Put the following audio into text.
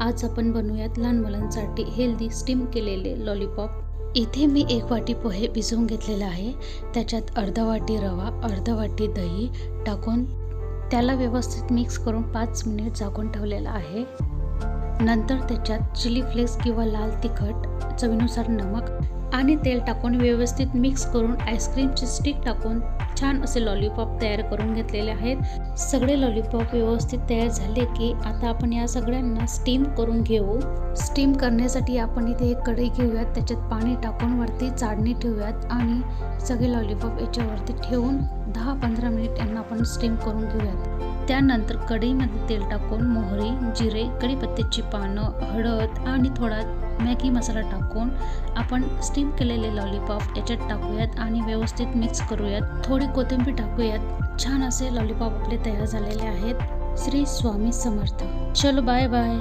आज आपण बनवूयात लहान मुलांसाठी हेल्दी स्टीम केलेले लॉलीपॉप। इथे मी 1 वाटी पोहे भिजवून घेतलेला आहे। त्याच्यात अर्धा वाटी रवा, अर्धा वाटी दही टाकून त्याला व्यवस्थित मिक्स करून 5 मिनिट झाकून ठेवलेला आहे। नंतर त्याच्यात चिली फ्लेक्स किंवा लाल तिखट, चवीनुसार नमक आणि तेल टाकून व्यवस्थित मिक्स करून आईस्क्रीमची स्टिक टाकून छान असे लॉलीपॉप तयार करून घेतलेले आहेत। सगळे लॉलीपॉप व्यवस्थित तयार झाले की आता आपण या सगळ्यांना स्टीम करून घेऊ। स्टीम करण्यासाठी आपण इथे एक कढई घेऊयात, त्याच्यात पाणी टाकून वरती चाळणी ठेवूयात आणि सगळे लॉलीपॉप याच्यावरती ठेवून 10-15 मिनिट यांना आपण स्टीम करून घेऊयात। त्यानंतर कढईमध्ये तेल टाकून मोहरी, जिरे, कढीपत्त्याची पानं, हळद आणि थोडा मॅगी मसाला टाकून आपण स्टीम केलेले लॉलीपॉप याच्यात टाकूयात आणि व्यवस्थित मिक्स करूयात। थोडी कोथिंबीर टाकूयात। छान असे लॉलीपॉप आपले तयार झालेले आहेत। श्री स्वामी समर्थ। चलो बाय बाय।